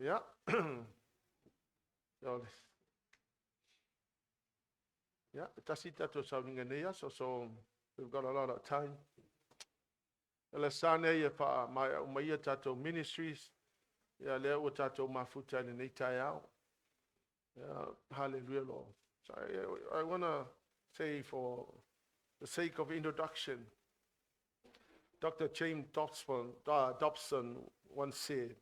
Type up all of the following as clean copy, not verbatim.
Yeah. So, yeah, tasi tato sauninga nea, so we've got a lot of time. Elasane ia pa mai tato ministries, ya leo tato mafuta ni nei out. Yeah, hallelujah, Lord. So I want to say, for the sake of introduction, Dr. James Dobson once said,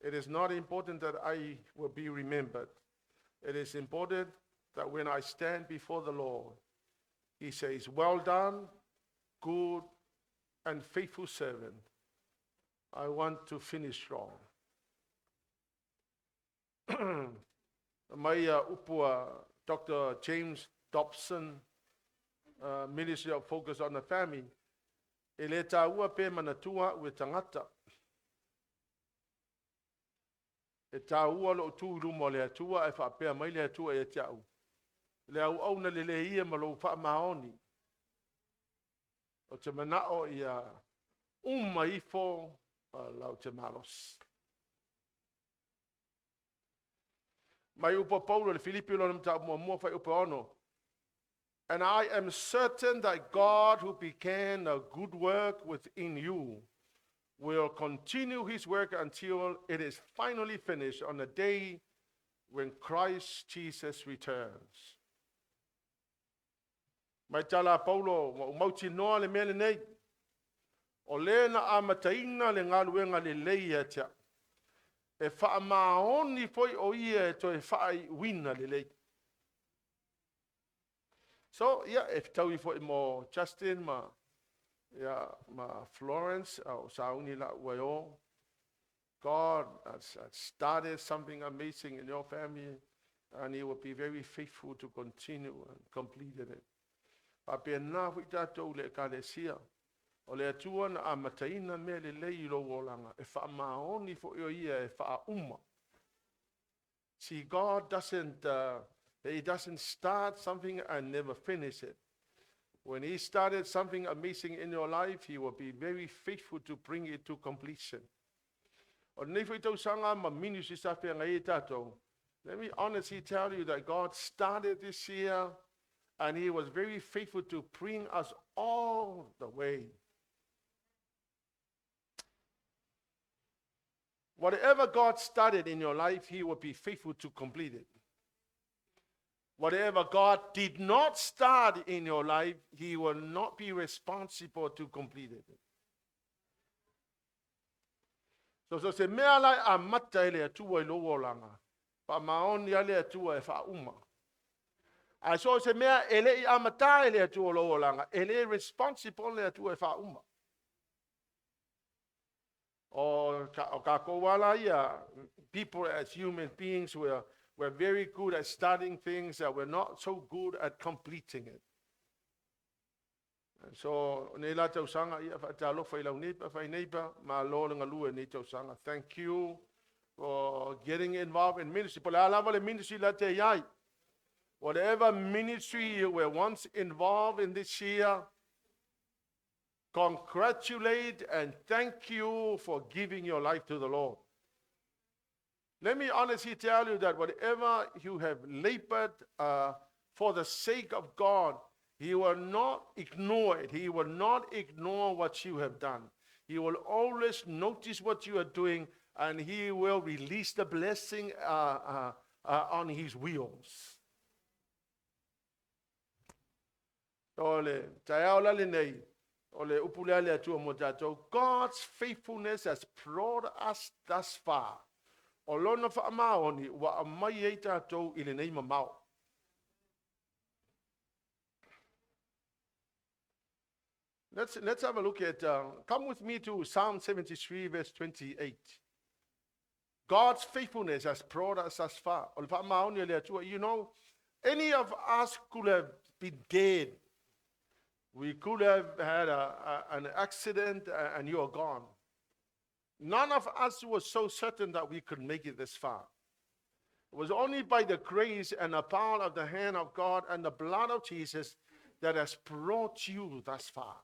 "It is not important that I will be remembered. It is important that when I stand before the Lord, He says, 'Well done, good and faithful servant.' I want to finish strong." My upua, Dr. James Dobson, Ministry of Focus on the Family, e le tāua pe manatua ue tangata. E tāua lo tūru mo le atua e whapea mai le atua e tiau. Le au na le ia ma lo wha maoni. O te manao ia ifo lau te malos. Mai upo Paulo le Filipi lo mta mua whai upo ono. "And I am certain that God who began a good work within you will continue his work until it is finally finished on the day when Christ Jesus returns." Mai tala Paulo, o mauti noa le mele nei, o lena a mataina le ngaluenga le leia tia, e wha maoni foi o ia e to e wha wina le lei. So, yeah, if tau I foi mo Justin, ma Florence, o sauni la ueo, God has started something amazing in your family, and He will be very faithful to continue and complete it. Pape na hui tātou le kalesia, o le atua na amataina me le lei lo wolanga, e wha maoni fo io ia e wha uma. See, God doesn't, He doesn't start something and never finish it. When He started something amazing in your life, He will be very faithful to bring it to completion. O nei fo tau sanga ma minus I sape ngai tātou. Let me honestly tell you that God started this year, and He was very faithful to bring us all the way. Whatever God started in your life, He will be faithful to complete it. Whatever God did not start in your life, He will not be responsible to complete it. So se mea lai a mata ele atua I loa langa, pa maoni ale atua e wha uma. A so se mea ele I amata ele atua loa langa, ele responsible le atua e wha uma. O ka wala ia, people as human beings we're very good at starting things that we're not so good at completing it. And so nei la tau sanga ia fa talo fa ila unipa fa neighbor ma lo nga lua nei tau sanga. Thank you for getting involved in ministry. Pola lava le ministry la te yai. Whatever ministry you were once involved in this year, congratulate and thank you for giving your life to the Lord. Let me honestly tell you that whatever you have labored for the sake of God, He will not ignore it. He will not ignore what you have done. He will always notice what you are doing, and He will release the blessing on His wheels. Ole, tayaola le nei. Ole upulele atua mo tātou. God's faithfulness has brought us thus far. O lona wha maoni, wa mai e tātou I le nei mamau. Let's have a look at, come with me to Psalm 73 verse 28. God's faithfulness has brought us thus far. O le wha maoni le atua. You know, any of us could have been dead. We could have had an accident and you are gone. None of us was so certain that we could make it this far. It was only by the grace and the power of the hand of God and the blood of Jesus that has brought you thus far.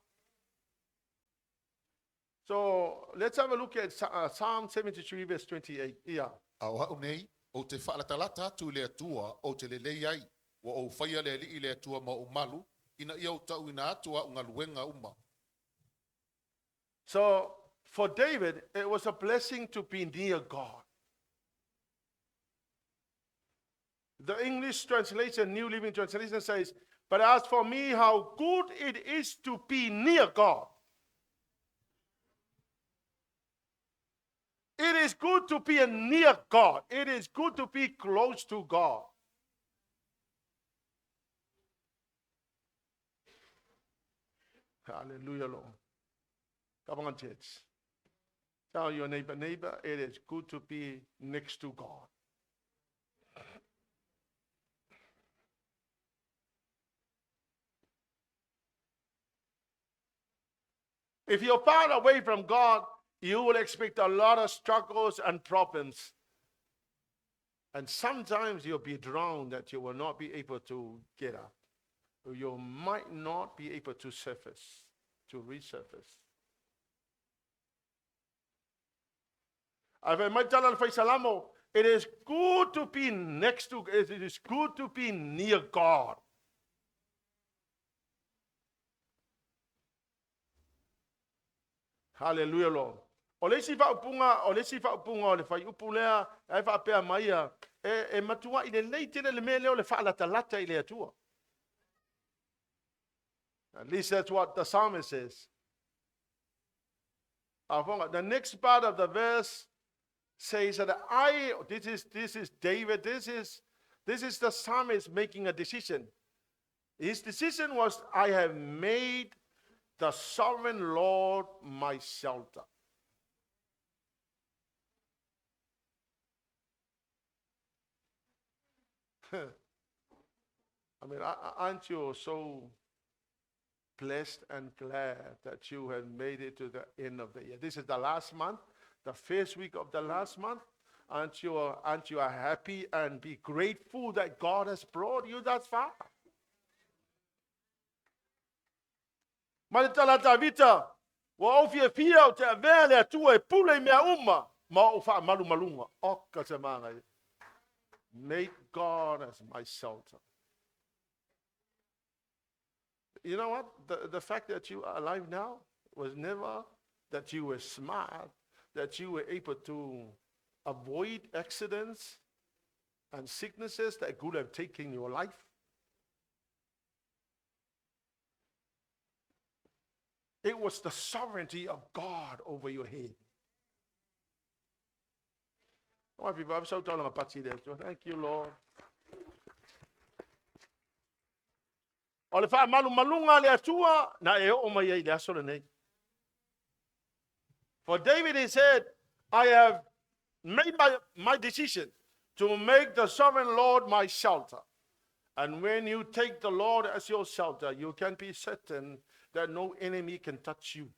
So let's have a look at Psalm 73, verse 28. Yeah. Au hau nei, o te whaalatalata atu le atua o te lelei ai, wa o whaia le li le atua ma o malu, ina ia o tau ina atua o ngā luenga uma. So for David, it was a blessing to be near God. The English translation, New Living Translation says, but as for me, how good it is to be near God. It is good to be near God. It is good to be close to God. Hallelujah, Lord. Come on, church. Tell your neighbor, it is good to be next to God. If you're far away from God, you will expect a lot of struggles and problems. And sometimes you'll be drowned that you will not be able to get up. Or you might not be able to resurface. I've might tell Salamo, it is good to be next to, it is good to be near God. Hallelujah, Lord. O le sifa upunga, o le fai upulea, e fa pea maia, e matua i le leitele le mele o le fa lata i le atua. At least that's what the psalmist says. The next part of the verse says that this is David, this is the psalmist making a decision. His decision was, I have made the sovereign Lord my shelter. I mean, aren't you so blessed and glad that you have made it to the end of the year? This is the last month, the first week of the last month. Aren't you happy and be grateful that God has brought you that far? Manitala Davita, wa ofia fia o te avele atua e pule mea uma, ma o wha malu malunga, oka te manga. Make God as my shelter. You know what? The fact that you are alive now was never that you were smart, that you were able to avoid accidents and sicknesses that could have taken your life. It was the sovereignty of God over your head. Oh, people, I'm so telling about you there. Thank you, Lord. O le wha malu malunga le atua, na e o mai le aso nei. For David, he said, I have made my decision to make the sovereign Lord my shelter. And when you take the Lord as your shelter, you can be certain that no enemy can touch you.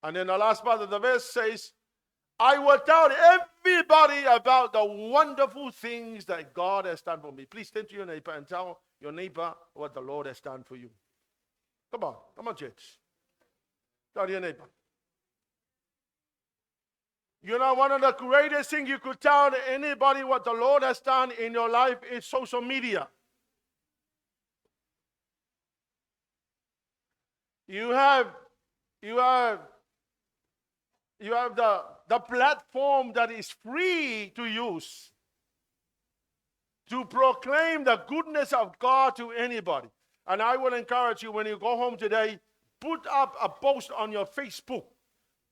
And then the last part of the verse says, I will tell everybody about the wonderful things that God has done for me. Please turn to your neighbor and tell your neighbor what the Lord has done for you. Come on, church. Tell your neighbor. You know, one of the greatest things you could tell anybody what the Lord has done in your life is social media. You have the platform that is free to use to proclaim the goodness of God to anybody. And I will encourage you, when you go home today, put up a post on your Facebook.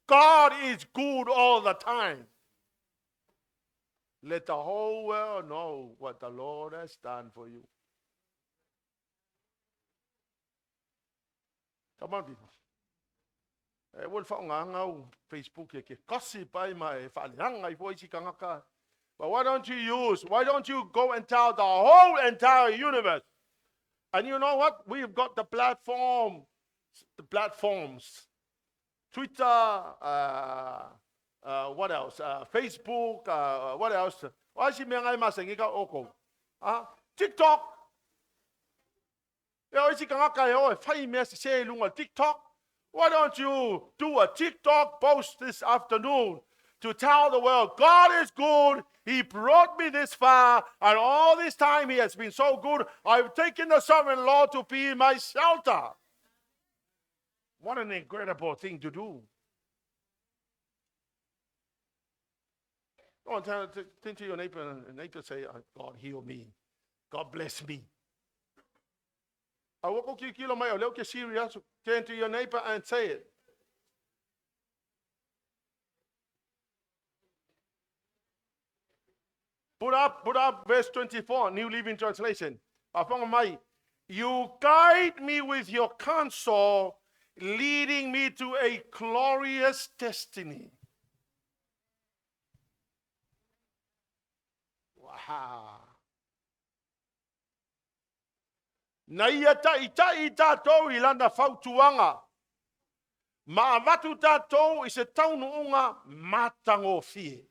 God is good all the time. Let the whole world know what the Lord has done for you. Come on, people. Facebook but why don't you go and tell the whole entire universe? And you know what? We've got the platforms, Twitter, what else? Facebook, what else? TikTok. TikTok. Why don't you do a TikTok post this afternoon to tell the world, God is good. He brought me this far, and all this time He has been so good. I've taken the sovereign Lord to be my shelter. What an incredible thing to do. Go on, turn to your neighbor, and neighbor say, God heal me. God bless me. Serious. Turn to your neighbor and say it. Put up verse 24, New Living Translation. You guide me with your counsel, leading me to a glorious destiny. Wow. Na ia tai tātou I lana whautuanga. Ma avatu tātou I se taunuunga matango fie.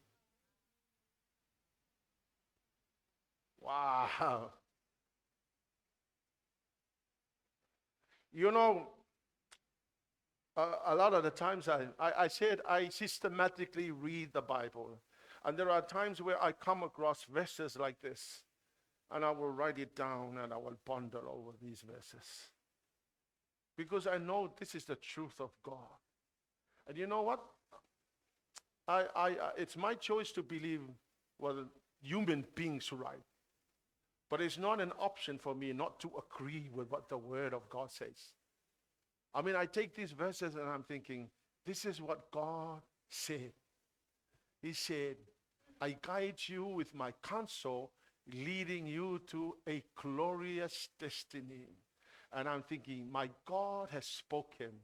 Wow. You know, a lot of the times I said I systematically read the Bible. And there are times where I come across verses like this. And I will write it down and I will ponder over these verses. Because I know this is the truth of God. And you know what? It's my choice to believe what human beings write. But it's not an option for me not to agree with what the Word of God says. I mean, I take these verses and I'm thinking, this is what God said. He said, I guide you with my counsel, leading you to a glorious destiny. And I'm thinking, my God has spoken,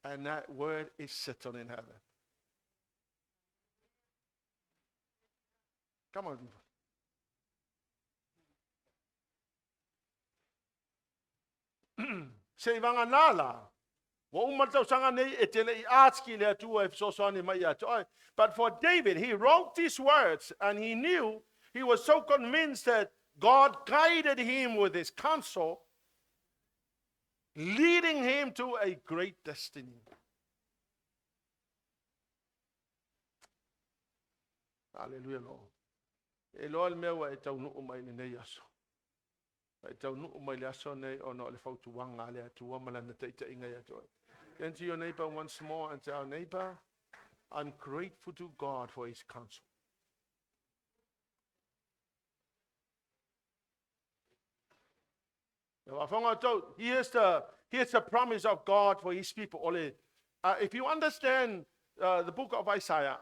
and that word is settled in heaven. Come on, people. Se vanga nala. But for David, he wrote these words, and he knew, he was so convinced that God guided him with his counsel, leading him to a great destiny. Hallelujah, Lord. Eloi mewa e tau nuu mai nei aso. E tau nuu mai le aso nei ono le fautuanga le atua malana teita inga ya toi. Turn to your neighbor once more and tell neighbor, I'm grateful to God for his counsel. Here's the promise of God for his people. If you understand the book of Isaiah,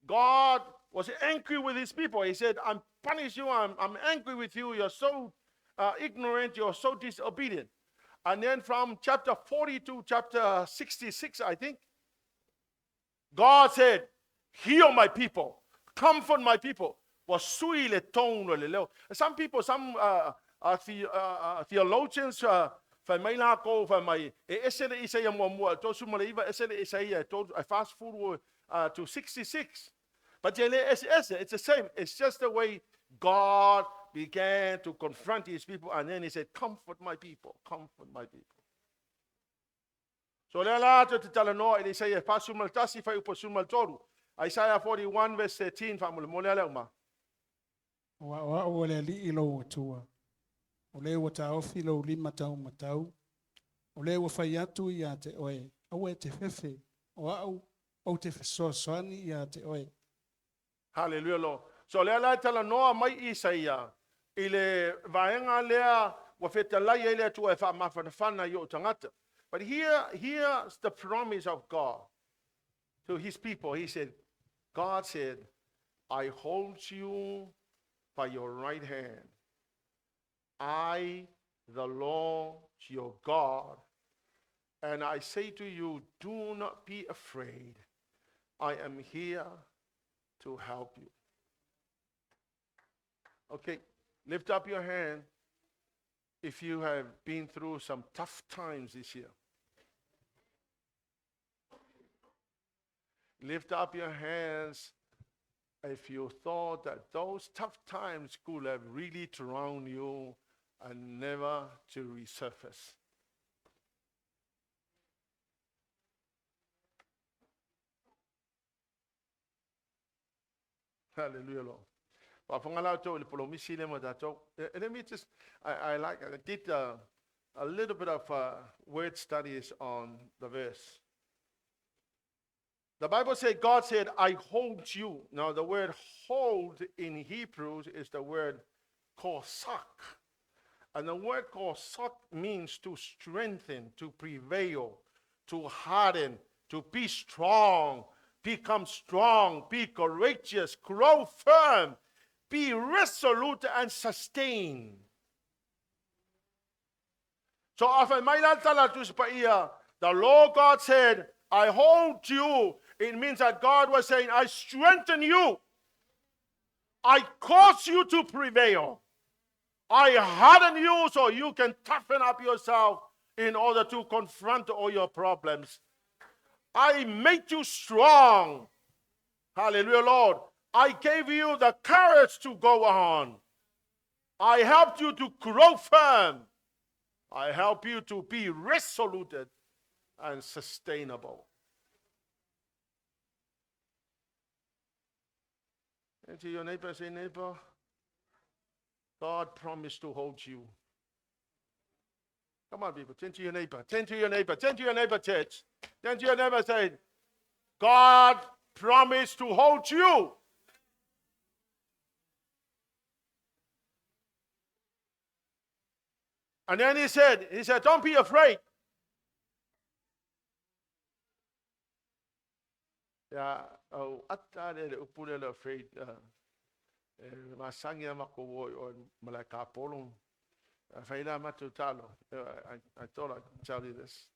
God was angry with his people. He said, I'm punished you, I'm angry with you, you're so ignorant, you're so disobedient. And then from chapter 40 to chapter 66, I think, God said, heal my people, comfort my people. Some people, some theologians, I fast forward to 66. But it's the same. It's just the way God began to confront his people, and then he said, comfort my people, comfort my people. So Isaiah 41 verse 13 Wa ole li ilo tua. Ole wa taofi lo lima tau matau. Ole wa fayatu ya te oe. Awe te fefe. O te fesosoani ya te oe. Hallelujah, Lord. So le tala noa mai Isaia. Ile vaenga lea wa fetalai ele tu e fa mafana yo tangata. But here's the promise of God to his people. He said, God said, I hold you by your right hand. I, the Lord, your God, and I say to you, do not be afraid. I am here to help you. Okay, lift up your hand if you have been through some tough times this year. Lift up your hands if you thought that those tough times could have really drowned you and never to resurface. Hallelujah, Lord. Let me just, I did a little bit of word studies on the verse. The Bible said, God said, I hold you. Now, the word hold in Hebrews is the word kosak. And the word kosak means to strengthen, to prevail, to harden, to be strong, become strong, be courageous, grow firm, be resolute and sustain. So, the Lord God said, I hold you. It means that God was saying, I strengthen you. I cause you to prevail. I harden you so you can toughen up yourself in order to confront all your problems. I made you strong. Hallelujah, Lord. I gave you the courage to go on. I helped you to grow firm. I help you to be resolute and sustainable. And to your neighbor, say, neighbor, God promised to hold you. Come on, people. Turn to your neighbor. Turn to your neighbor. Turn to your neighbor, church. Turn to your neighbor, say, God promised to hold you. And then he said, don't be afraid. Yeah, oh, I'm afraid. Masangia makowo or malaka polong. Faida matutalo. I thought I'd tell you this.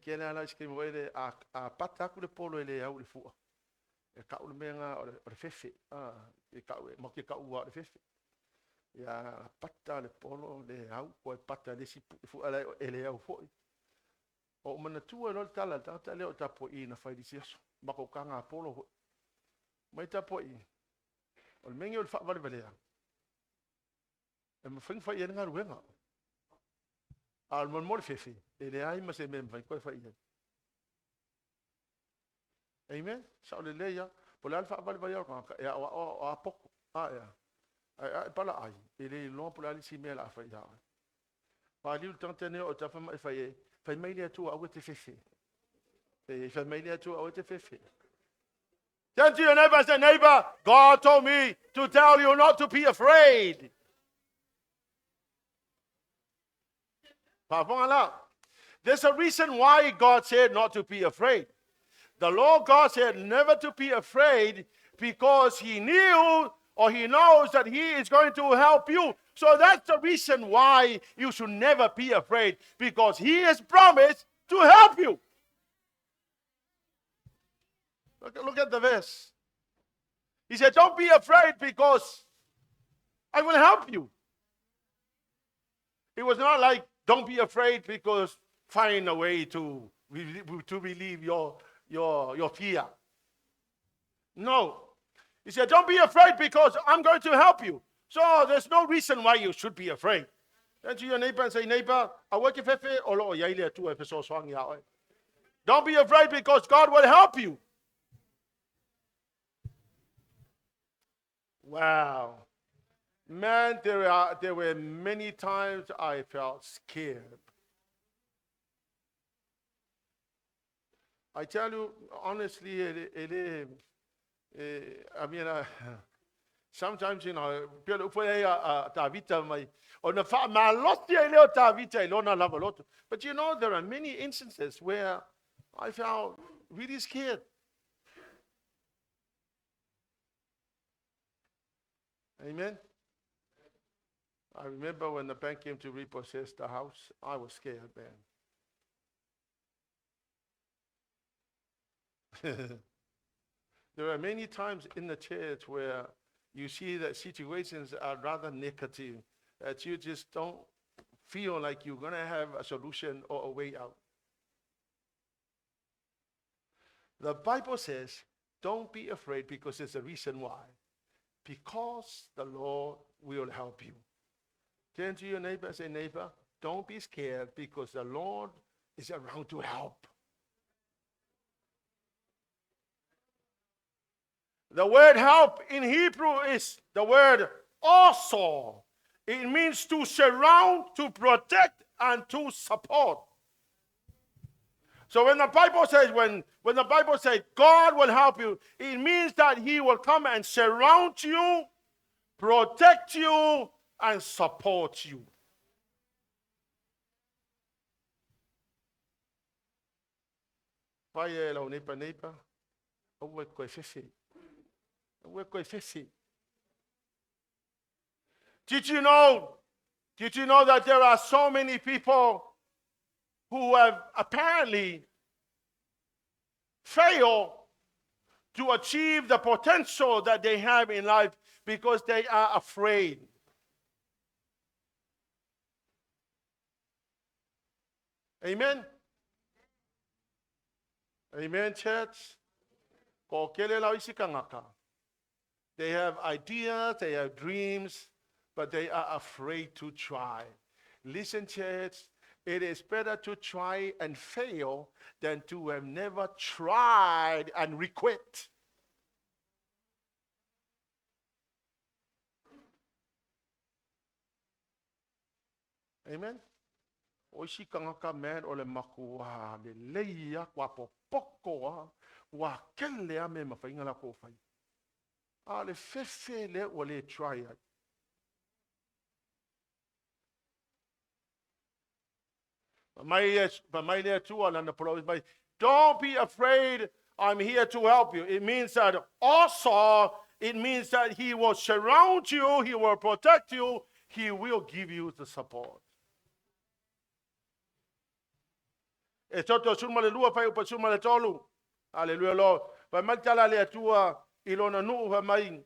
Kena la scream wele a pataku de polo ele au le fu. E ka u menga o fefe. E ka u mo ke ka u o fefe. Ya pata le polo le au ko pata le si fu ala ele au fo. O mana tu lo tala ta le o tapo I na fai disiaso. Mako kanga polo. Mai tapo I. O mengi o fa vale vale. E mo fing fa ia nga ruenga. Al mon mo fefe. Ele ai ma se mem fai ko fa ia. Amen. Sa le leia, po le alfa vale vale ka ya o a poko. Ya. Ai pala ai. Ele lo po le si mela fa ia. Pa li tantene o ta fa mai fa mai le tu a te fefe. E fa mai le tu a te fefe. Turn to your neighbor and say, neighbor, God told me to tell you not to be afraid. There's a reason why God said not to be afraid. The Lord God said never to be afraid because He knew or He knows that He is going to help you. So that's the reason why you should never be afraid, because He has promised to help you. Look at the verse. He said, don't be afraid because I will help you. It was not like, don't be afraid because find a way to relieve your fear. No. He said, don't be afraid because I'm going to help you. So there's no reason why you should be afraid. Turn to your neighbor and say, neighbor, don't be afraid because God will help you. Wow. Man, there were many times I felt scared. I tell you, honestly, sometimes, you know, but you know, there are many instances where I felt really scared. Amen. I remember when the bank came to repossess the house, I was scared, man. There are many times in the church where you see that situations are rather negative, that you just don't feel like you're going to have a solution or a way out. The Bible says, don't be afraid, because there's a reason why. Because the Lord will help you. Turn to your neighbor and say, neighbor, don't be scared, because the Lord is around to help. The word help in Hebrew is the word also. It means to surround, to protect, and to support. So when the Bible says, when the Bible says God will help you, it means that he will come and surround you, protect you, and support you. Pai la nipa, o ko fefe. O ko fefe. Did you know that there are so many people who have apparently failed to achieve the potential that they have in life because they are afraid? Amen? Amen, church? They have ideas, they have dreams, but they are afraid to try. Listen, church, it is better to try and fail than to have never tried and requit. Amen? Oishi kangaka man ole makua le leia kwa popoko wa kele ame mafainga la ko fai. Ale fefe le ole try. Don't be afraid. I'm here to help you. It means that he will surround you, he will protect you, he will give you the support. Esoto sumale lua fai upa sumale tolu. Hallelujah, Lord. Pa matala le atua ilona nuu fa mai.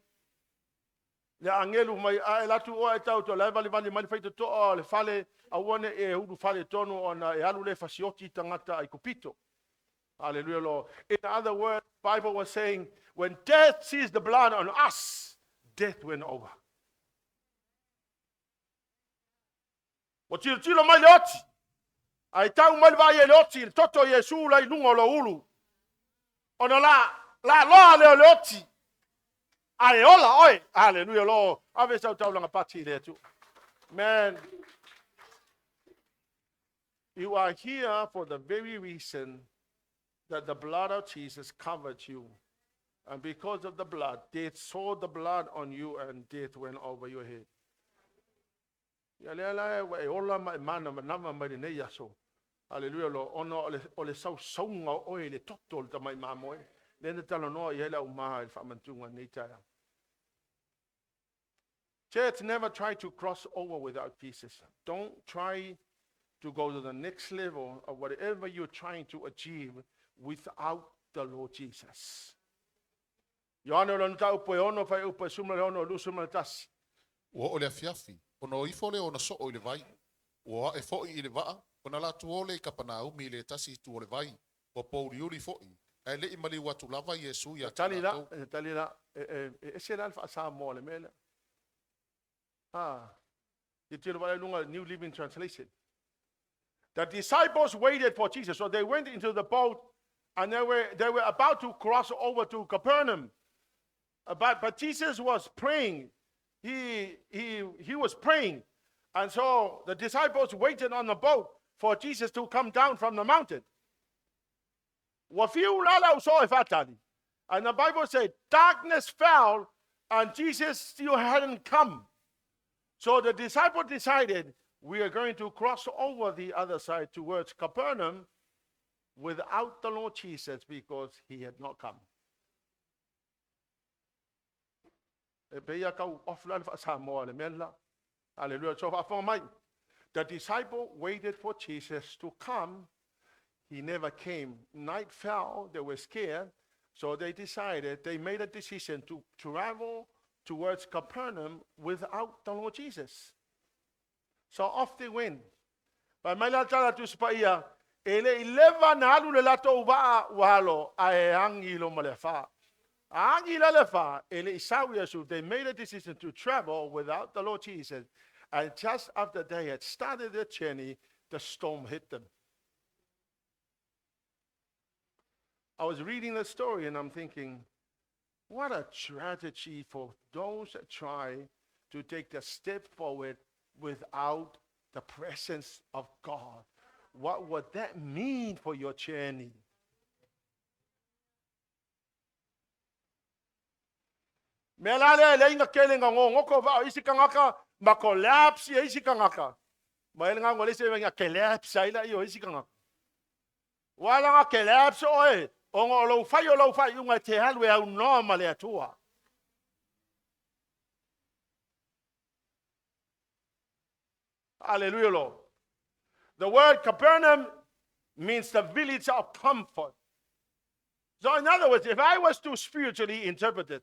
Le angelu mai a elatu o etau to leva le vali mai fai to le fale awane e hudu fale tonu ona e alu le fasioti tangata ai kupito. Hallelujah, Lord. In other words, the Bible was saying, when death sees the blood on us, death went over. Wachilo mai leoti. Ai tau mai vai leoti toto Yesu lai lungo lo ulu. Ona la loa le leoti. Ai ola oi. Hallelujah, Lord. Ave sa tau langa pati le tu. Man, you are here for the very reason that the blood of Jesus covered you. And because of the blood, death saw the blood on you and death went over your head. Hallelujah, Lord. Ono ole sau saunga oe le totol tamai mamoe. Lene talo noa yela umaha il famantunga neitaya. Church, never try to cross over without Jesus. Don't try to go to the next level of whatever you're trying to achieve without the Lord Jesus. Ioane lo nta upo ono fai upo sumale ono lusumale tas. Ua ole afiafi, ono ifo le ona so o le vai. Ua e fo'i i le vaa, ona la tuole I kapana umi le tasi tu o le vai. Ua pouri uri fo'i. E le imali watu lava Yesu ya Talila, ese la alfa Salamo le mele. New Living Translation. The disciples waited for Jesus, so they went into the boat, and they were about to cross over to Capernaum. But Jesus was praying. He was praying, and so the disciples waited on the boat for Jesus to come down from the mountain. And the Bible said darkness fell, and Jesus still hadn't come. So the disciples decided, we are going to cross over the other side towards Capernaum without the Lord Jesus because he had not come. Hallelujah. So the disciple waited for Jesus to come. He never came. Night fell. They were scared. So they made a decision to travel towards Capernaum without the Lord Jesus. So off they went. But my latala tu spaia ele 11 halu le lato wa walo ai angi lo malefa. They made a decision to travel without the Lord Jesus. And just after they had started their journey, the storm hit them. I was reading the story and I'm thinking, what a tragedy for those that try to take the step forward without the presence of God. What would that mean for your journey? Melale le inga kelenga ngoko va isi kangaka makolapse isi kangaka. Maelanga ngole se nga collapse ila iyo isi kangaka. Wala nga collapse oe. Ongo lo fai unga te halwe au normal atua. Hallelujah, Lord. The word Capernaum means the village of comfort. So in other words, if I was to spiritually interpret it,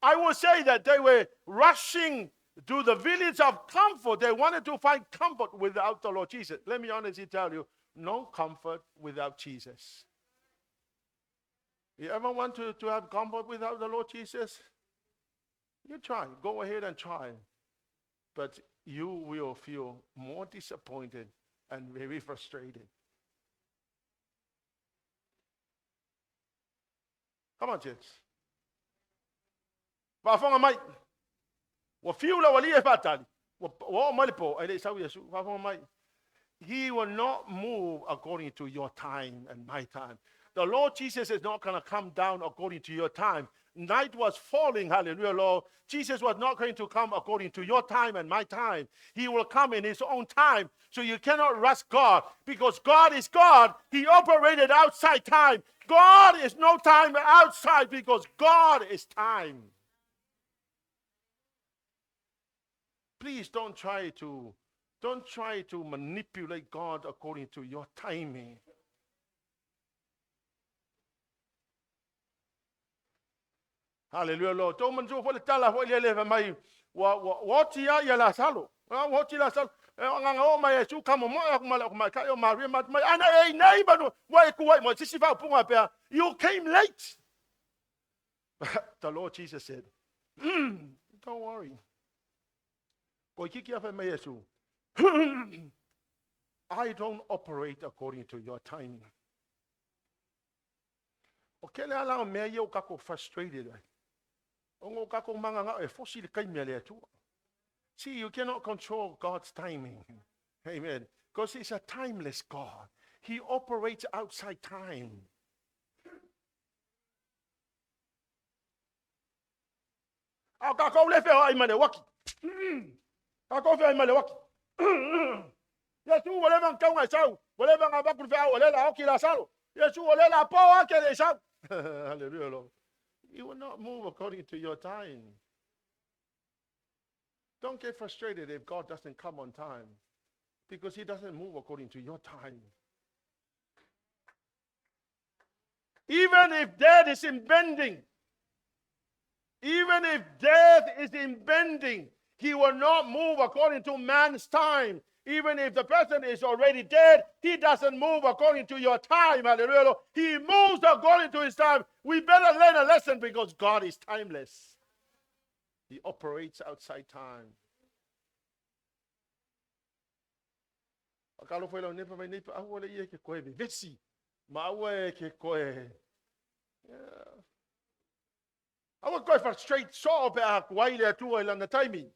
I would say that they were rushing to the village of comfort. They wanted to find comfort without the Lord Jesus. Let me honestly tell you, no comfort without Jesus. You ever want to have comfort without the Lord Jesus? You try. Go ahead and try. But you will feel more disappointed and very frustrated. Come on, church. Wafonga mai. Wa fiula wali e fatali. Wa malipo ele sawu Yesu. Wafonga mai. He will not move according to your time and my time. The Lord Jesus is not going to come down according to your time. Night was falling, hallelujah, Lord. Jesus was not going to come according to your time and my time. He will come in his own time. So you cannot rush God because God is God. He operated outside time. God is no time outside because God is time. Please don't try to manipulate God according to your timing. Hallelujah, Lord. Toman jo fole tala fole leva mai wa tia ya la salo. Wa tia la salo. Nga o mai Yesu kamo mo ma ka yo Maria mat mai ana ei neighbor no wa ku wa mo sisi fa punga pe. You came late. The Lord Jesus said, don't worry. Ko kiki afa mai Yesu. I don't operate according to your timing. Okay, ala me yo kako frustrated. See, you cannot control God's timing. Amen. Because he's a timeless God. He operates outside time. Hallelujah, Lord. You will not move according to your time. Don't get frustrated if God doesn't come on time because he doesn't move according to your time. Even if death is impending, he will not move according to man's time. Even if the person is already dead, he doesn't move according to your time. Hallelujah. He moves according to his time. We better learn a lesson because God is timeless. He operates outside time. I was quite frustrated. So back while they're too on the timing.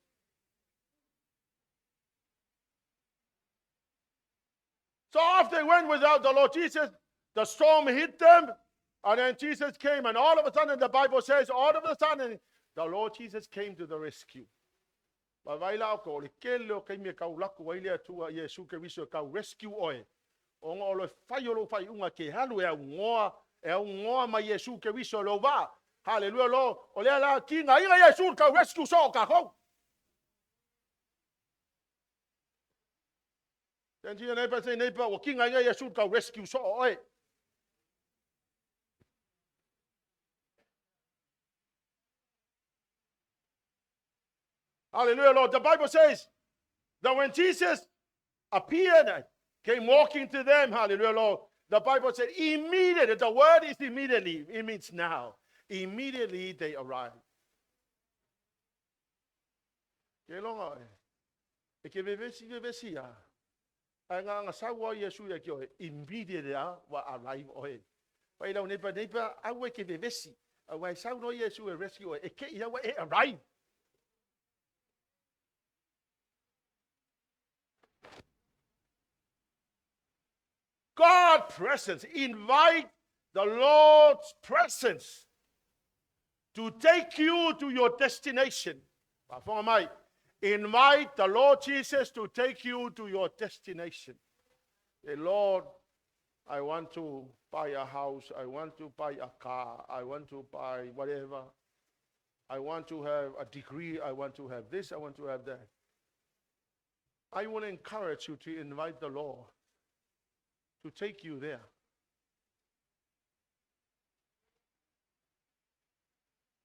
So after they went without the Lord Jesus, the storm hit them, and then Jesus came, and all of a sudden, the Bible says, all of a sudden, the Lord Jesus came to the rescue. Rescue oe. Ongo lo fayolo fay unga ke halu e ngoa ma Yesu ke wiso lo va. Hallelujah lo. Ole la ki nga inga Yesu ka rescue so ka ko. Dan ji na pa say na pa ki nga inga Yesu ka rescue so oe. Hallelujah, Lord. The Bible says that when Jesus appeared, came walking to them, hallelujah, Lord. The Bible said immediately. The word is immediately. It means now. Immediately they arrived. Ke longa e ke vevesi ya. Ai nga sawa Yesu ya kio immediately wa arrive oe. Pai lau nepa awe ke vevesi. Awai sau no Yesu e rescue e ke ia wa e arrive. God's presence. Invite the Lord's presence to take you to your destination. Invite the Lord Jesus to take you to your destination. Say, Lord, I want to buy a house. I want to buy a car. I want to buy whatever. I want to have a degree. I want to have this. I want to have that. I want to encourage you to invite the Lord to take you there.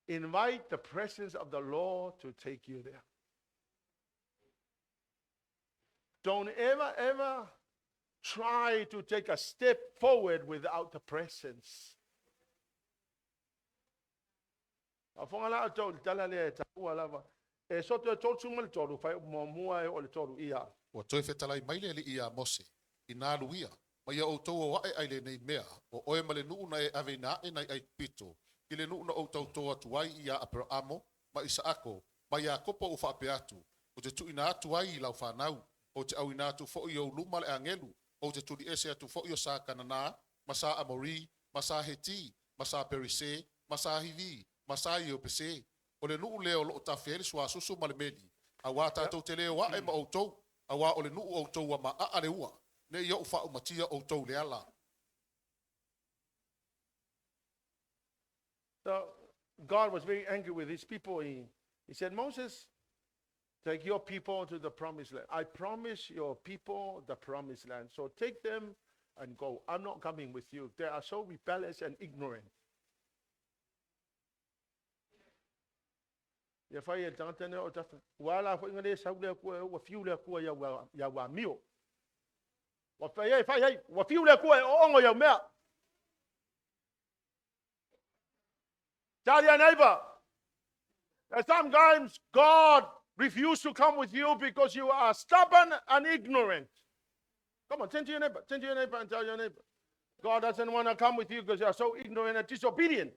Invite the presence of the Lord to take you there. Don't ever try to take a step forward without the presence. Esoto tolsungal tolu fai momua e ole tolu ia. Ua toi fetalai mai le ia Mose. Ina luia. Ma ia o tau wa ai le nei mea. O oe ma le nuu na e ave na e nai ai pito. Ki le nuu na o tau toa tuai ia Abrahamo. Ma Isaako. Ma ia kopa u whaape atu. O te tu ina atu ai lau whanau. O te au ina atu fo i o luma le angelu. O te tuli ese atu fo i o sa kanana. Ma sa Amori. Ma sa Heti. Ma sa Perise. Ma sa Hivi. Ma sa Iopese. O le nuu leo lo tafeli swa susu ma le meli. A wā tātou te leo wa e ma o tau. A wā o le nuu o tau wa ma a le ua. Ne ia ufa umatia o tau le ala. So God was very angry with his people. He said, Moses, take your people to the promised land. I promise your people the promised land. So take them and go. I'm not coming with you. They are so rebellious and ignorant. Ya fai e tangata ne o tafa. Wala fo ingale saule ku o fiule ku ya wa mio. Wa fai wa fiule ku o ongo ya mea. Tell your neighbor that sometimes God refuses to come with you because you are stubborn and ignorant. Come on, turn to your neighbor and tell your neighbor. God doesn't want to come with you because you are so ignorant and disobedient.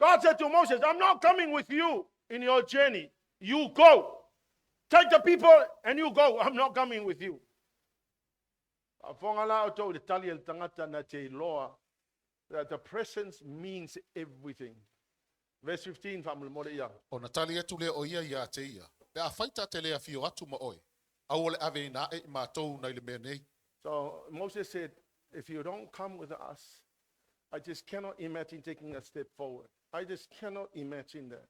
God said to Moses, I'm not coming with you in your journey. You go. Take the people and you go. I'm not coming with you. That the presence means everything. Verse 15, O Natalia tu le o ia ia te ia. Le a faita te le a fio atu ma oi. A ole ave na e ma tau na le mea nei. So Moses said, if you don't come with us, I just cannot imagine taking a step forward. I just cannot imagine that.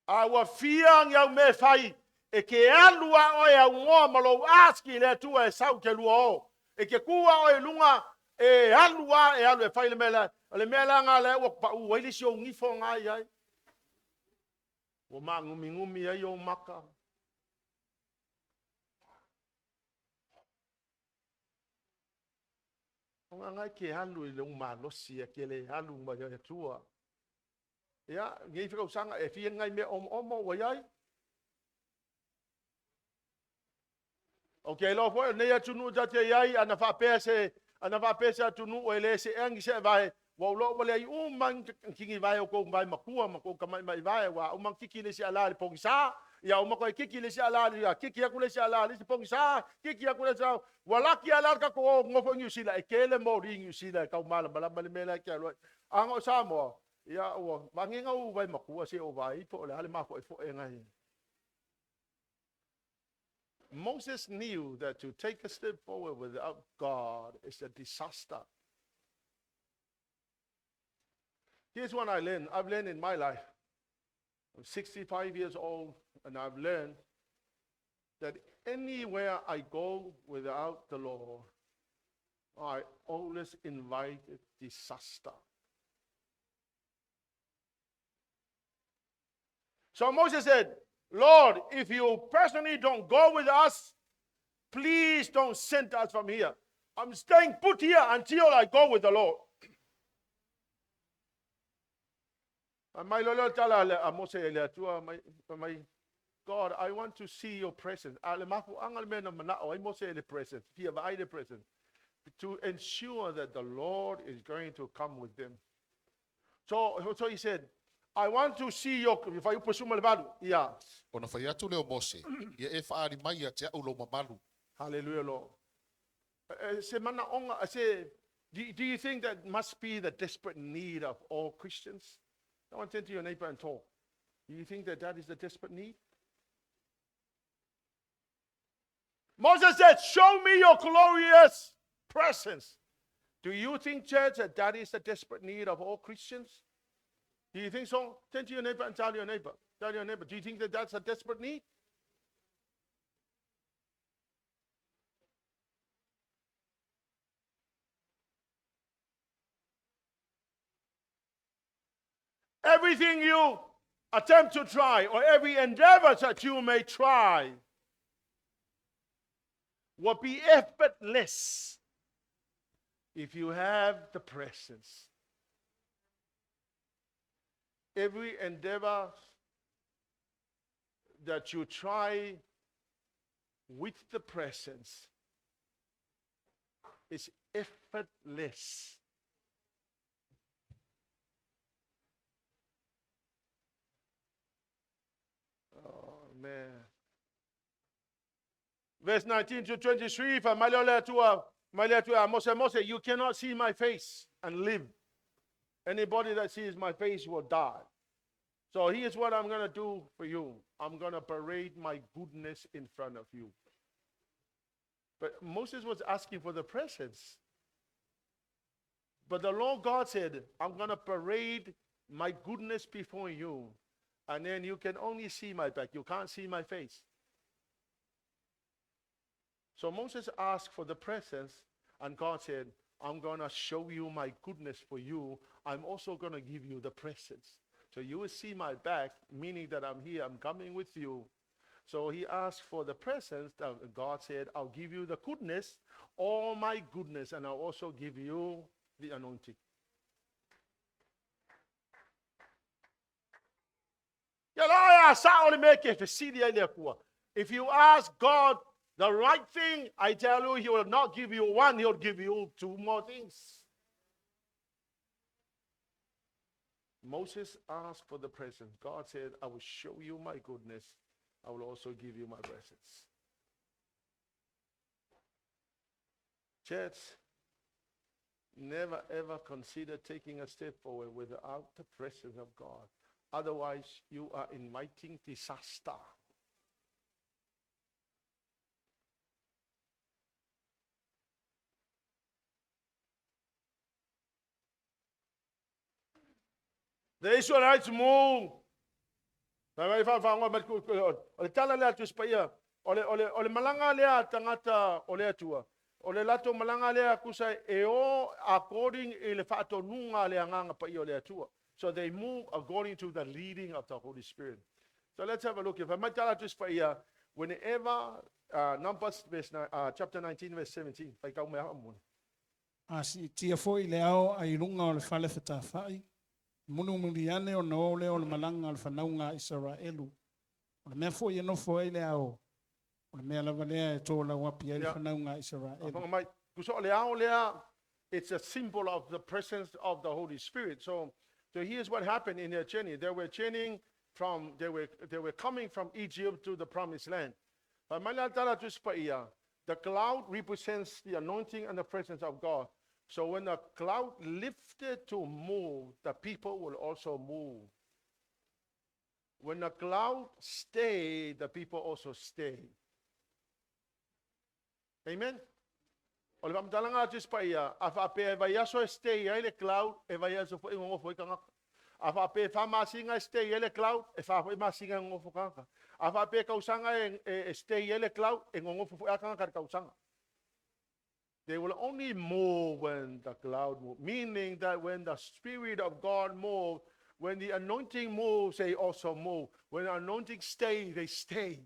Awa fiang ya me fai e ke alua o ya ngoa malo aski le tu e sau ke lua o. E ke kua o e lunga e alua e alu e fai le mela nga le o pa u wele si o ngifo nga ai. O ma ngumi ai o maka. Ngai ke halu le umalo sia ke le halu ma ya tua. Ya, ngai fika usanga e fia ngai me omo wa yai. Okay, lo fo ne ya tunu date yai ana fa pese tunu o ele se angi se vai. Wa lo mo le man kingi vai o ko vai makua mako kamai mai vai wa man kiki le se ala le pongisa. Ya uma ko kiki le se ala ya kiki ya kule se ala le pongisa kiki ya kule sa wala ki ala ka ko ngofo nyu sila e kele mo ring nyu sila ka mala bala mela ki alo ango sa mo ya o manginga u vai makua se o vai po le ale ma fo e ngai. Moses knew that to take a step forward without God is a disaster. Here's what I learned. I've learned in my life. I'm 65 years old, and I've learned that anywhere I go without the Lord, I always invite disaster. So Moses said, Lord, if you personally don't go with us, please don't send us from here. I'm staying put here until I go with the Lord. God, I want to see your presence. To ensure that the Lord is going to come with them. So he said, I want to see your, if I pursue Malvado. Yeah. Ona whai atu leo Mose. Ia e whaari mai a te au lo mamalu. Hallelujah, Lord. Do you think that must be the desperate need of all Christians? I want to turn to your neighbor and talk. Do you think that that is the desperate need? Moses said, show me your glorious presence. Do you think, church, that that is the desperate need of all Christians? Do you think so? Turn to your neighbor and tell your neighbor. Tell your neighbor, do you think that that's a desperate need? Everything you attempt to try, or every endeavor that you may try, will be effortless if you have the presence. Every endeavor that you try with the presence is effortless. Oh, man. Verse 19 to 23, Mose, you cannot see my face and live. Anybody that sees my face will die. So here's what I'm going to do for you. I'm going to parade my goodness in front of you. But Moses was asking for the presence. But the Lord God said, I'm going to parade my goodness before you. And then you can only see my back. You can't see my face. So Moses asked for the presence, and God said, I'm going to show you my goodness for you. I'm also going to give you the presence. So you will see my back, meaning that I'm here, I'm coming with you. So he asked for the presence. God said, I'll give you the goodness, all my goodness, and I'll also give you the anointing. If you ask God the right thing, I tell you, he will not give you one, he'll give you two more things. Moses asked for the presence. God said, I will show you my goodness. I will also give you my presence. Church, never ever consider taking a step forward without the presence of God. Otherwise, you are inviting disaster. The Israelites moved. Ole tala lea tu spaya. Ole malanga lea tangata ole atua. Ole lato malanga lea kusa eo according ile fato nunga lea nganga pa ole atua. So they move according to the leading of the Holy Spirit. So let's have a look. If I might tala tu spaya, whenever Numbers chapter 19 verse 17. Faitau mea amun. Asi tia foi leao ai lunga o le fale whetawhai. Munu miliane o no le o le malanga al whanaunga Israelu. O le mea foi e no foi leao. O le mea lava lea e tō la wapi e le whanaunga Israelu. It's a symbol of the presence of the Holy Spirit. So here's what happened in their journey. They were coming from Egypt to the promised land. The cloud represents the anointing and the presence of God. So when the cloud lifted to move, the people will also move. When the cloud stayed, the people also stay. Amen. Oleh pamtalanga atis pa ia, afa pe evayaso stay ile cloud, evayaso fo ingo fo ikanga. Afa pe famasinga stay ile cloud, efa fo masinga ngo fo kanga. Afa pe kausanga stay ile cloud, ngo fo akanga kar kausanga. They will only move when the cloud moves, meaning that when the Spirit of God moves, When the anointing moves, they also move. When the anointing stays, they stay.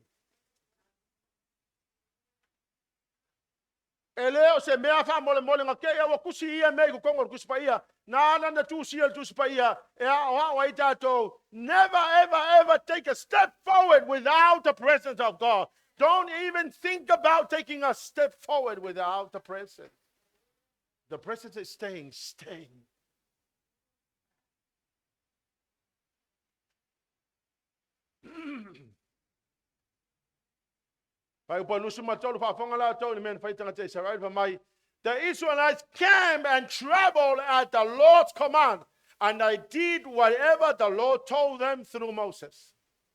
Eleo se mea fa mole mole nga ke wa kusi ia me ko kongor kusi pa ia na tusi el tusi pa ia wa itato. Never ever ever take a step forward without the presence of God. Don't even think about taking a step forward without the presence. The presence is staying. The Israelites came and traveled at the Lord's command, and they did whatever the Lord told them through Moses.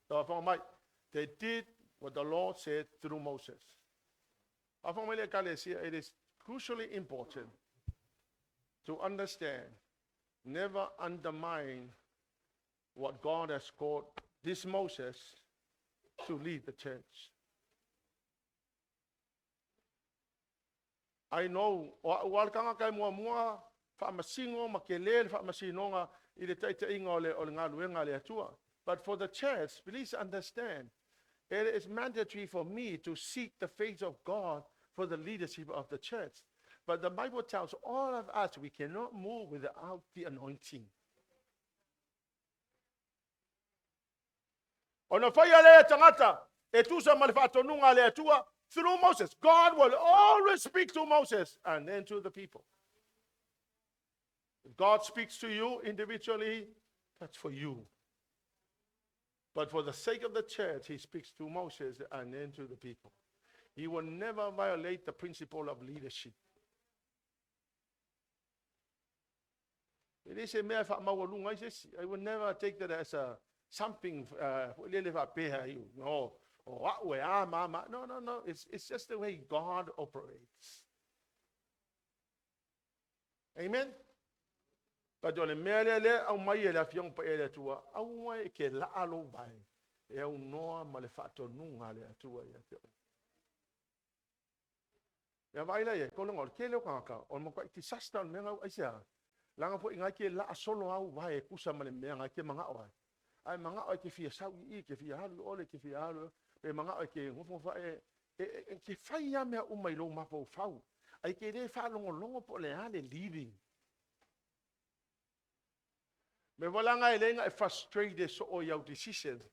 They did what the Lord said through Moses. It is crucially important to understand, never undermine what God has called this Moses to lead the church. I know, walkanga kai mua fa masingo makelele fa masinonga I le taita inga o le ngaluenga le atua. But for the church, please understand, it is mandatory for me to seek the face of God for the leadership of the church. But the Bible tells all of us we cannot move without the anointing. Ona faya le tangata e tusa malifato nunga le atua. Through Moses. God will always speak to Moses and then to the people. If God speaks to you individually, that's for you. But for the sake of the church, he speaks to Moses and then to the people. He will never violate the principle of leadership. I will never take that as something. No. No. It's just the way God operates. Amen. But on the merele au mai la fiong pa ele tua au mai ke la alo bai e au noa malefato nunga le tua ya te. Ya vai la ye ko ngol ke le ka on mo ka ti sasta menga aisia. Langa po inga ke la solo au vai kusa male menga ke manga wa. Ai manga o ke fia sau I ke fia halu ole ke fia halu. E manga o ke ngofo fa ke fai ya me o mai lo ma po fau ai ke le fa longo po le ha le leading me volanga elenga frustrated so all your decisions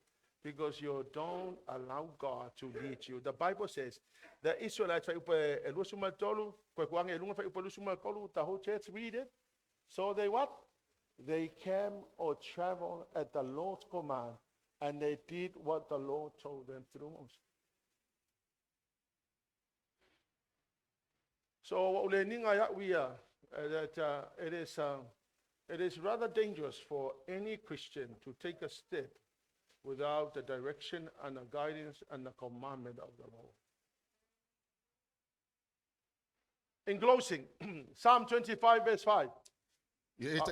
because you don't allow God to lead you. The Bible says the Israelites fa upa elusuma tolu ko kwanga elunga fa upa elusuma tolu the whole church read it. So they what? They came or traveled at the Lord's command. And they did what the Lord told them through Moses. So we are that it is rather dangerous for any Christian to take a step without the direction and the guidance and the commandment of the Lord. In closing, Psalm 25 verse 5. Lead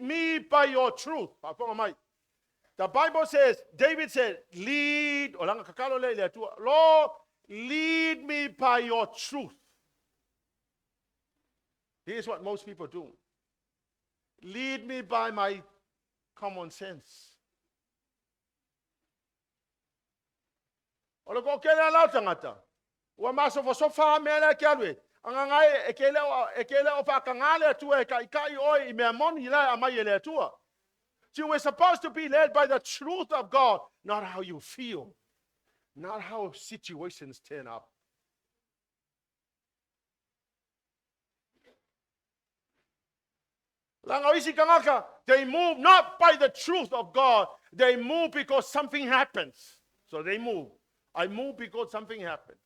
me by your truth. The Bible says, David said, Lord, lead me by your truth. Here's what most people do. Lead me by my common sense. Wa maso fo sofa mele kelwe angangai ekele o fa kangale tu e kai oi me mon ila amayele tu. So we're supposed to be led by the truth of God, not how you feel, not how situations turn up. They move not by the truth of God, they move because something happens. So they move. I move because something happened.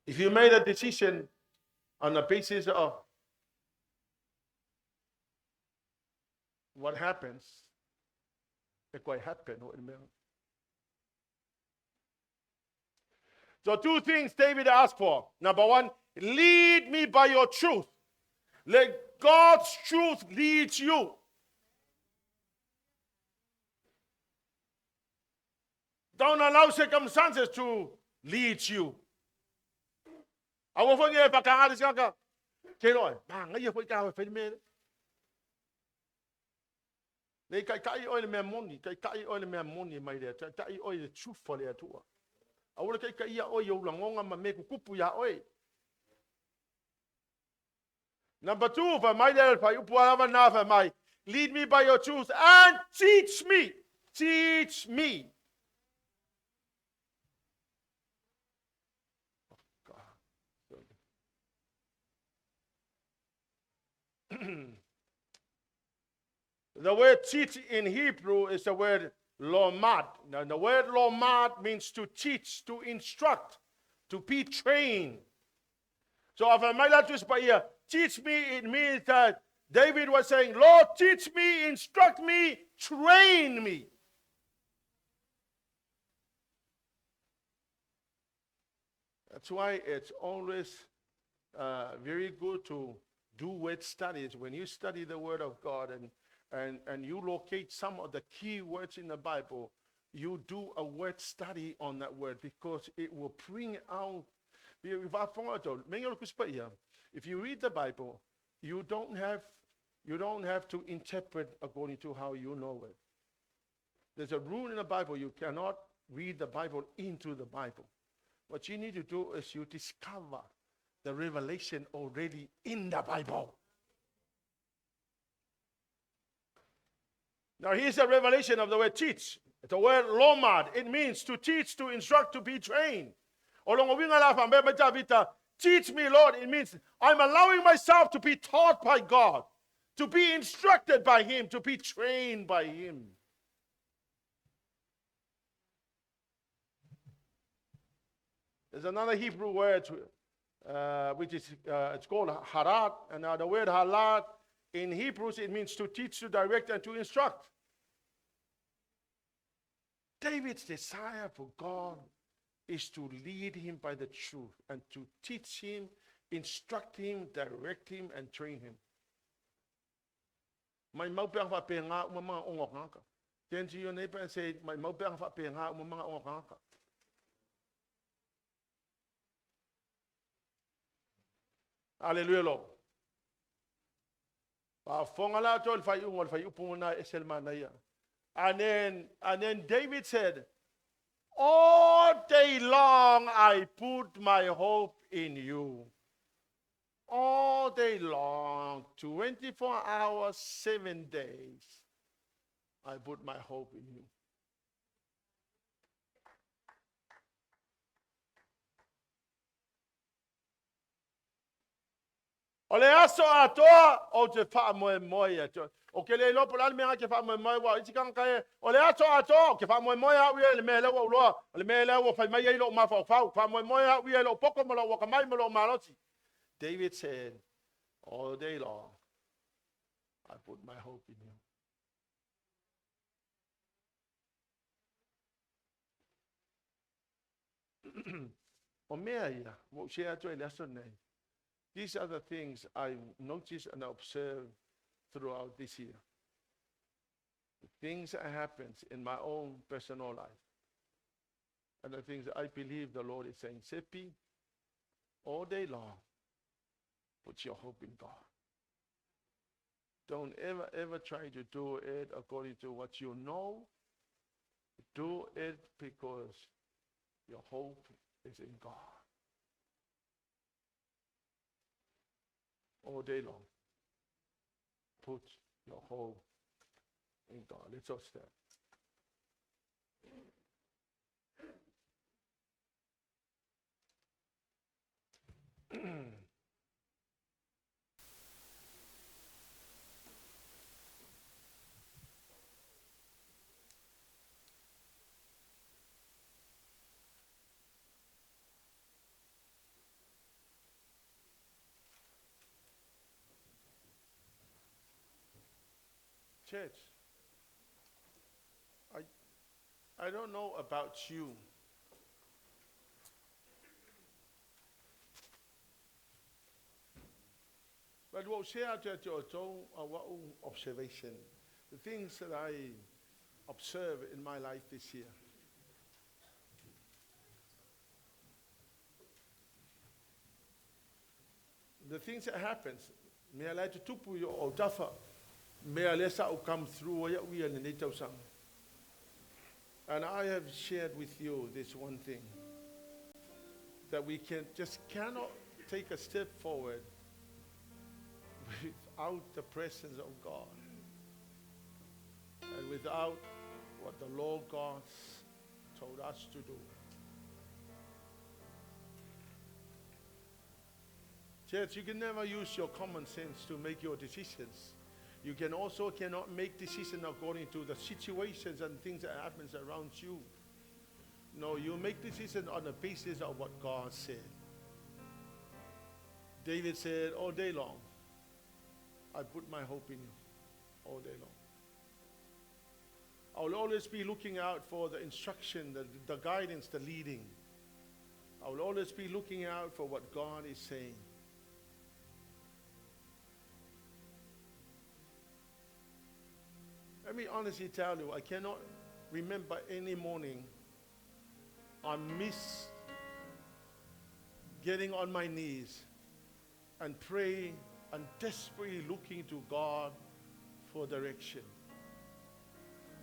If you made a decision on the basis of what happens, it quite happened. So two things David asked for. Number one, lead me by your truth. Let God's truth lead you. Don't allow circumstances to lead you. Awo fo nge pa kanga de ska. Ke lo. Ba nga ye fo ka fe me. Le kai o le me moni, kai o le me moni mai le. Tai o le truthful le atua. Awo kai o yo langonga ma me kupu ya oi. Number 2, for my little for you for my lead me by your truth and teach me. Teach me. Oh, God. The word teach in Hebrew is the word lomad. Now, the word lomad means to teach, to instruct, to be trained. So if I might like to speak here, teach me, it means that David was saying, Lord, teach me, instruct me, train me. That's why it's always very good to do word studies. When you study the Word of God and you locate some of the key words in the Bible, you do a word study on that word because it will bring out. If you read the Bible, you don't have to interpret according to how you know it. There's a rule in the Bible: you cannot read the Bible into the Bible. What you need to do is you discover the revelation already in the Bible. Now here's the revelation of the word teach. The word lomad. It means to teach, to instruct, to be trained. Teach me, Lord. It means I'm allowing myself to be taught by God, to be instructed by Him, to be trained by Him. There's another Hebrew word which is it's called harat, and the word halat in Hebrews it means to teach, to direct, and to instruct. David's desire for God is to lead him by the truth and to teach him, instruct him, direct him, and train him. My maupang fa penga mga ongokanga. Then to your neighbor and say, my maupang fa penga mga ongokanga. Hallelujah, Lord. Fongala tol fayu pumuna eselmanaya. And then David said, all day long I put my hope in you. All day long, 24 hours, 7 days, I put my hope in you. Ole aso atoa o te fa moya. O ke le lo pola me ke fa moya wa itikang kae. Ole aso atoa ke fa moya wi le mele wo lo. Le mele wo fa mai lo ma fa moya wi lo poko mo lo wa mai mo lo maloti. David said, all day long, I put my hope in you. Omeya, wo share to lesson name. These are the things I noticed and observed throughout this year. The things that happen in my own personal life. And the things that I believe the Lord is saying, Sepi, all day long, put your hope in God. Don't ever try to do it according to what you know. Do it because your hope is in God. All day long. Put your hope in God. Let's all stand. Church, I don't know about you, but we'll share your observation, the things that I observe in my life this year. the things that happens, me alai te tupu yo o tafa, me alesa o come through o ya ui ane nei tausanga. And I have shared with you this one thing, that we cannot take a step forward without the presence of God and without what the Lord God told us to do. Church, you can never use your common sense to make your decisions. You cannot make decisions according to the situations and things that happens around you. No, you make decisions on the basis of what God said. David said, all day long, I put my hope in you, all day long. I will always be looking out for the instruction, the guidance, the leading. I will always be looking out for what God is saying. Let me honestly tell you, I cannot remember any morning I miss getting on my knees and praying and desperately looking to God for direction.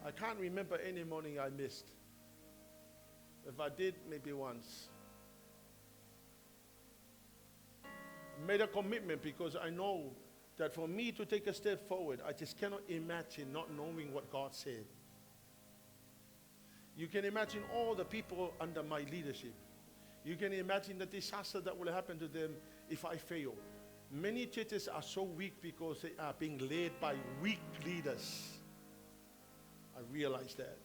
I can't remember any morning I missed. If I did, maybe once. Made a commitment because I know that for me to take a step forward, I just cannot imagine not knowing what God said. You can imagine all the people under my leadership. You can imagine the disaster that will happen to them if I fail. Many churches are so weak because they are being led by weak leaders. I realize that.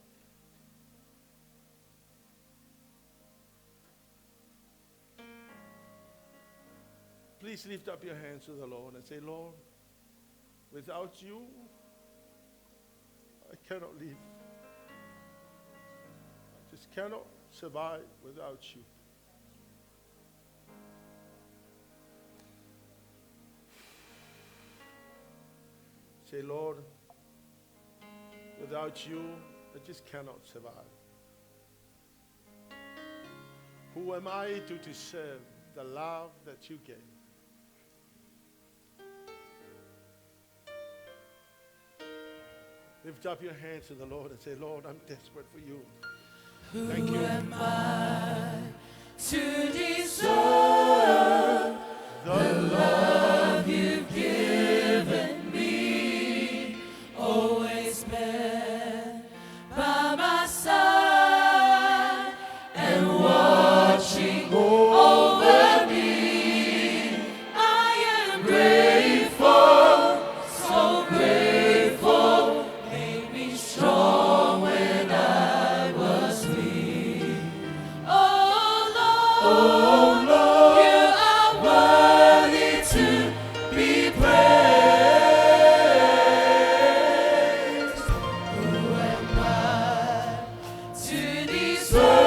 Please lift up your hands to the Lord and say, Lord, without you, I cannot live. I just cannot survive without you. Say, Lord, without you, I just cannot survive. Who am I to deserve the love that you gave? Lift up your hands to the Lord and say, Lord, I'm desperate for you. Thank you. Who am I to deserve the love you've given me? Always been by my side and watching over me. I am grateful, so grateful. Made me strong when I was weak. Oh Lord, you are worthy to be praised. Who am I to deserve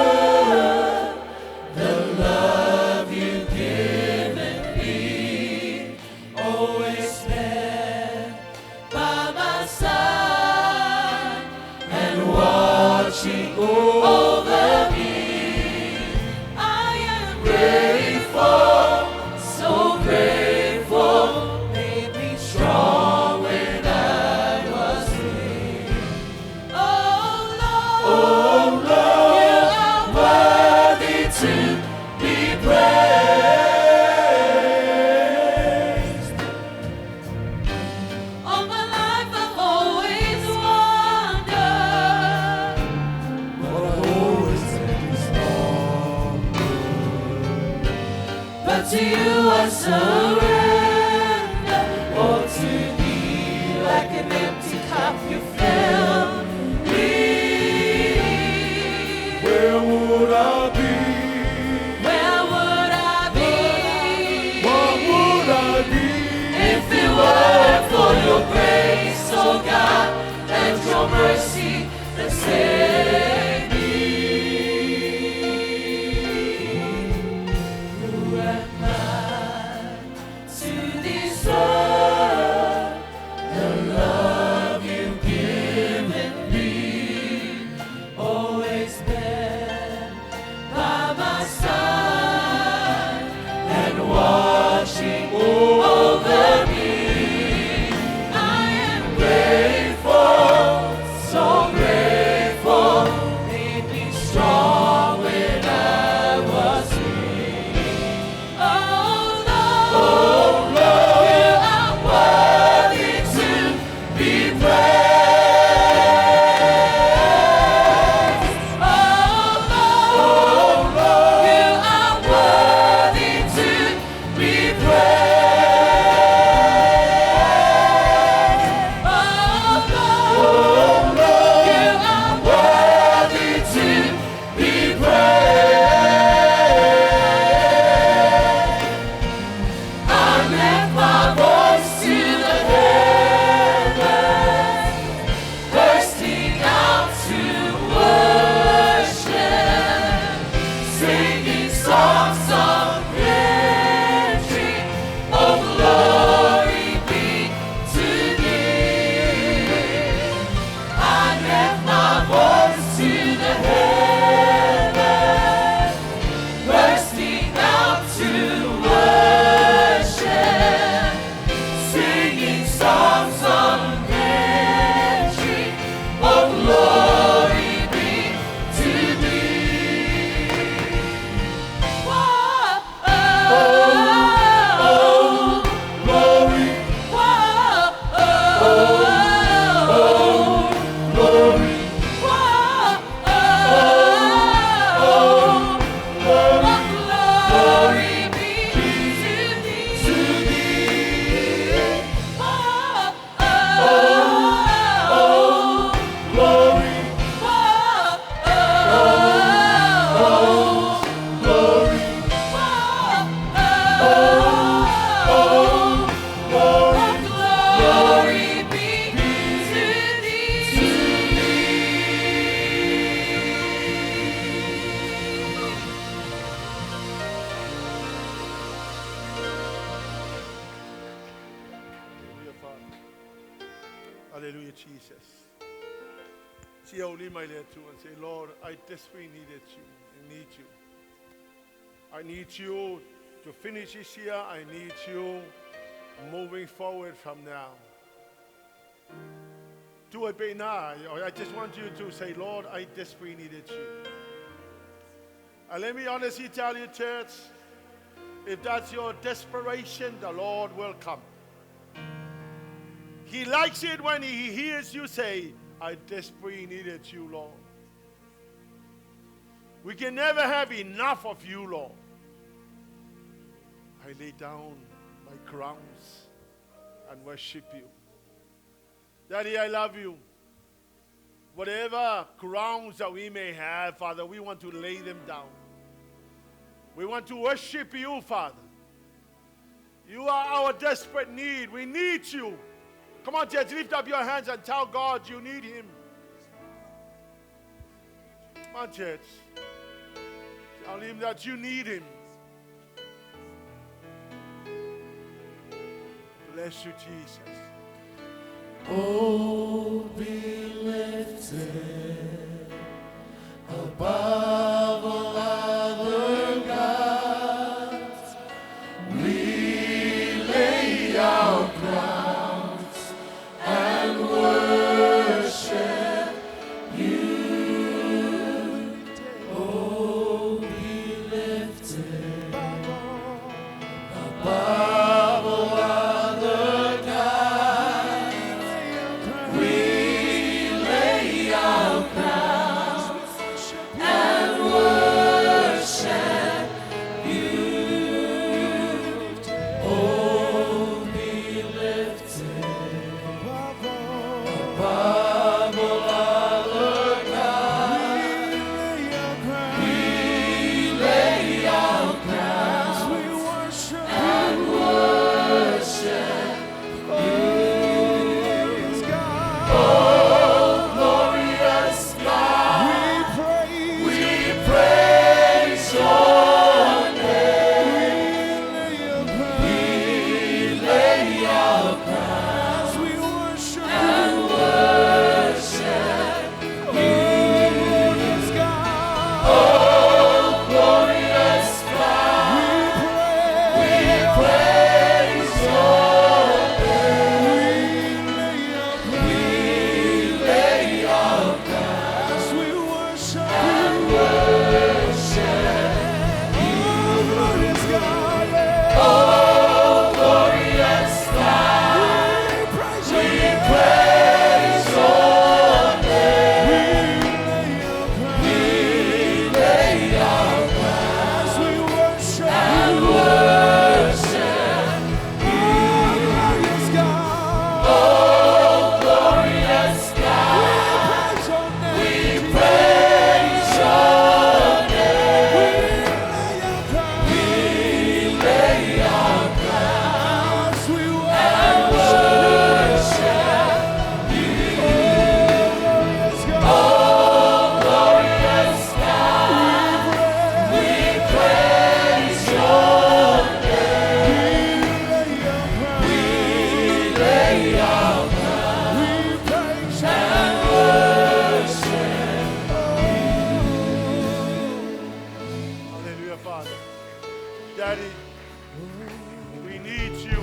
the love you've given me? Always been by my side and watching over me. I am grateful, so grateful. Made me strong when I was weak. Oh Lord, you are worthy to be praised. All my life I've always wondered what I always said is wrong. But to you I surrender. All to thee like an empty cup you fill me. Where would I be? Where would I be? What would I be? If it weren't for your grace, oh God, and your mercy that saved me. Who am I to deserve the love you've given me? Always been by my side and watching over Hallelujah, Jesus. See, I'll leave my there too and say, Lord, I desperately needed you. I need you. I need you to finish this year. I need you moving forward from now. Do it by now. I just want you to say, Lord, I desperately needed you. And let me honestly tell you, church, if that's your desperation, the Lord will come. He likes it when he hears you say, I desperately needed you, Lord. We can never have enough of you, Lord. I lay down my crowns and worship you. Daddy, I love you. Whatever crowns that we may have, Father, we want to lay them down. We want to worship you, Father. You are our desperate need. We need you. Come on, church, lift up your hands and tell God you need him. Come on, church. Tell him that you need him. Bless you, Jesus. Oh, be lifted above all other gods. We lay our crowns and worship you. Oh, be lifted above all other gods. We lay our crowns and worship you. Oh, be lifted above all other gods. We lay our crowns and worship you. Oh, glorious God, we praise your name. We lay our crowns and worship you. Oh, glorious God, we praise your name. We lay our crowns and worship you. Oh, glorious God, we praise your name. We lay our crowns and worship you. Oh, glorious God, we praise your name. We lay our crowns and worship you. Oh, glorious God, we praise your name. We lay our crowns and worship Hallelujah, Father. Daddy, we need you.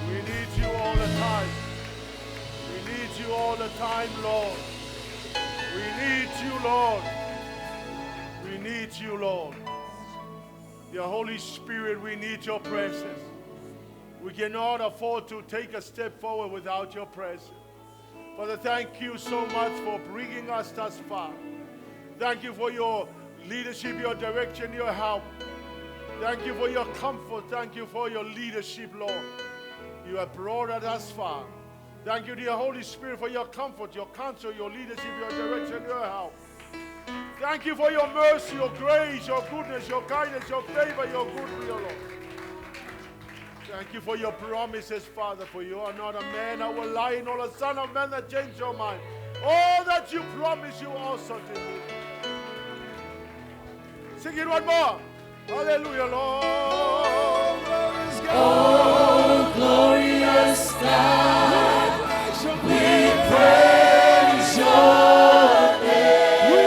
We need you all the time. We need you all the time, Lord. We need you, Lord. We need you, Lord. Your Holy Spirit, we need your presence. We cannot afford to take a step forward without your presence. Father, thank you so much for bringing us thus far. Thank you for your leadership, your direction, your help. Thank you for your comfort. Thank you for your leadership, Lord. You have brought us thus far. Thank you, dear Holy Spirit, for your comfort, your counsel, your leadership, your direction, your help. Thank you for your mercy, your grace, your goodness, your kindness, your favor, your goodwill, Lord. Thank you for your promises, Father, for you are not a man that will lie, nor a son of man that change your mind. All that you promise, you also do. Sing it one more. Hallelujah, Lord. Oh, glorious God, praise your name. We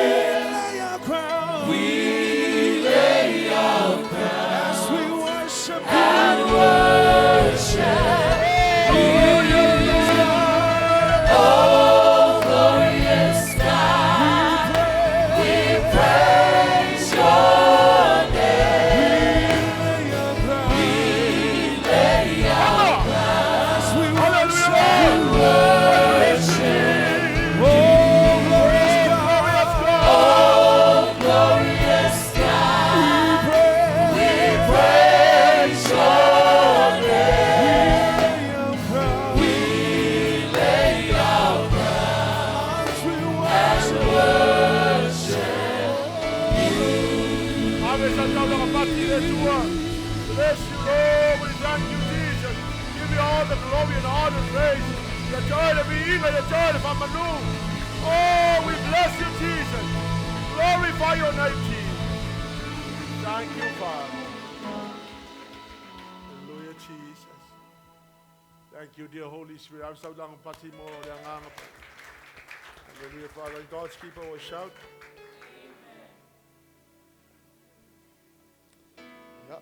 lay our crown. We lay our As we worship and worship you. Oh, glorious God, we praise your name. We lay our as we worship. Oh, glorious God. Oh, glorious God, we praise your name. We lay our crowns and worship Ave Santa la partita tua. Bless you, Lord. We thank you, Jesus. Give you all the glory and all the praise. The joy of Eva, the joy of Amanu. Oh, we bless you, Jesus. Glorify your name, Jesus. Thank you, Father. Hallelujah, Jesus. Thank you, dear Holy Spirit. I'm so long, Patimo, Hallelujah, Father. God's keeper will shout. Yeah.